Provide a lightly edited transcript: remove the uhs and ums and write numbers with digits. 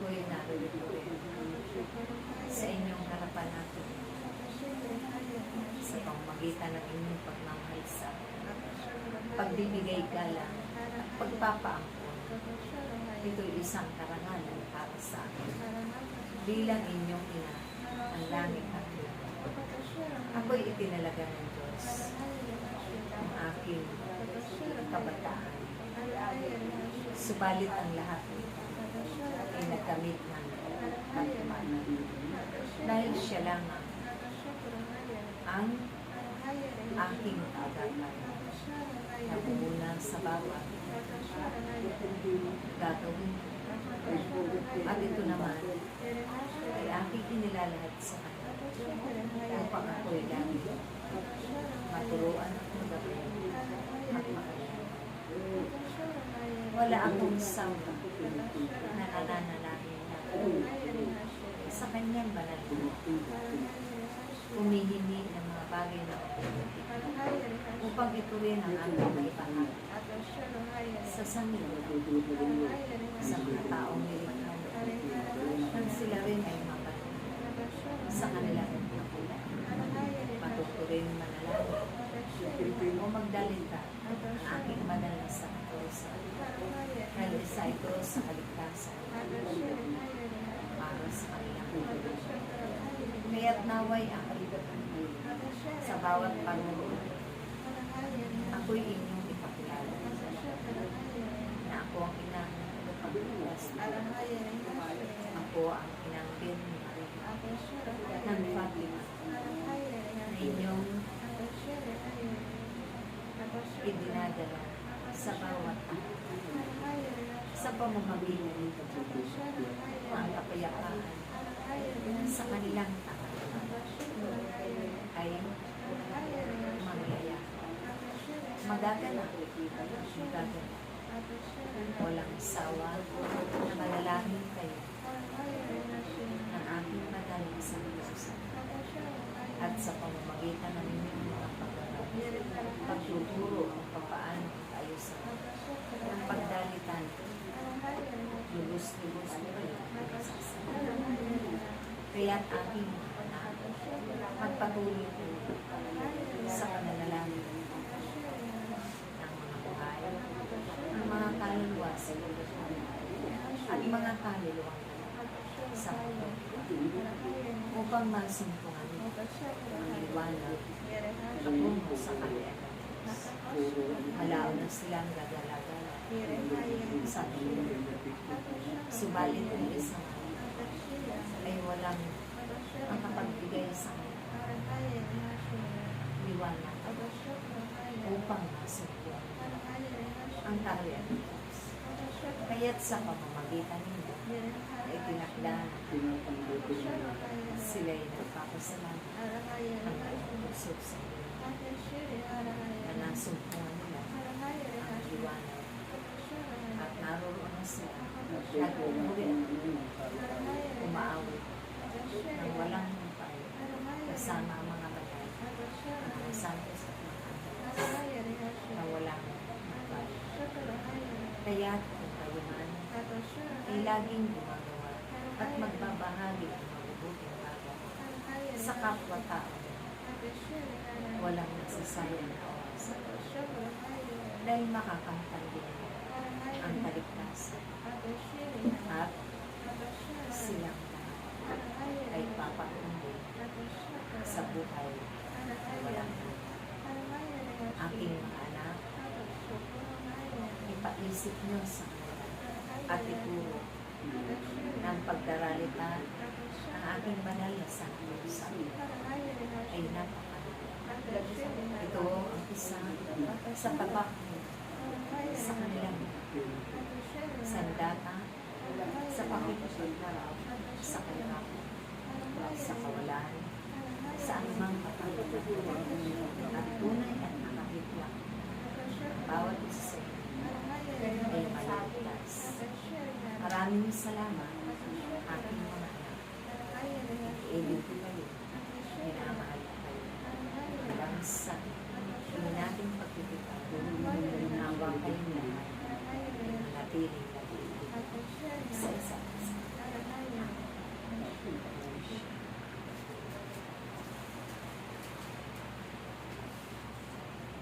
ako'y narito rin sa inyong harapan natin sa pamamagitan ng inyong pagmamahal sa pagbibigay galang at pagpapaampon. Ito'y isang karangalan para sa akin bilang inyong ina ang langit at lupa. Ako'y itinalaga ng Diyos ang aking kabataan. Subalit ang lahat ay nagkamit ng pagmamahal. Dahil siya lang ang aking kaagatan na bumuna sa bawat gagawin ko. At ito naman ay aking inilalahad sa kanya upang ako'y lagi maturuan at magawin at makalaan. Wala akong sawa na nananalangin na sa kanyang banal na humihingi ng mga bagay na upang ito rin ang aking maibahagi sa sanlibutan sa mga taong nilikha nang sila rin ay mabanal sa kanilang nakulat. Matuturin manalangin o magdalita ang aking banal na sa katurusan na isa ito sa kaligtasan para sa kanilang nakulat. Kaya't naway ang kalibatan sa bawat pangunan. Ako'y inyong ipakilala na ako ang inang nagpagpulas. Ako ang inang din ni Maria ng Fatima na inyong idinadala sa bawat sa pamamagitan ang kapayapaan sa kanilang ay mangyayari. Magaganap. Walang sawa na manalangin kayo ng aking madaling sa Diyos. At sa pamamagitan ng inyong mga pagtuturo kung paano ayusan ang pagdalitan, lubos-lubos na kayo kaya't aking magpatuloy ko sa pananalangin ng mga buhay, ng mga kaluluwa sa at mga kaluluwang sa mundo upang masimpuhan ang liwanag patungo sa kanilang malaw na silang gagala-gala sa mundo. Subalit ang isang ay walang ang kapagbigay sa liwanag upang masugyan ang kaharian ng Diyos. Kaya't sa pamamagitan ninyo ay tinakda sila'y nagpapasalamat ang nagpapusog sa inyo na nasumpungan nila ang liwanag at naroon na sila nag-umuli umaawit ng walang humpay kasama ang mga bagay ang mga santos at mga angeles na walang humpay. Kaya't kung kayo man ay laging gumagawa at magbabahagi ng mabubuting bagay sa kapwa-tao, walang nasasayang na oras dahil makakamtan din ang kaligtasan at silang ay papakundi sa buhay na walang aking mga anak, ipaisip nyo sa kanila at ituro ng pagdaralita ang aking banal na sangkusan ay napakalaga. Ito ang isa sa tabak sa kanilang sandata sa pakikipagharap sa kahirapan, sa kawalan, sa anumang kapalitan at tunay at nakahitlang bawat isa ay maligtas. Maraming salamat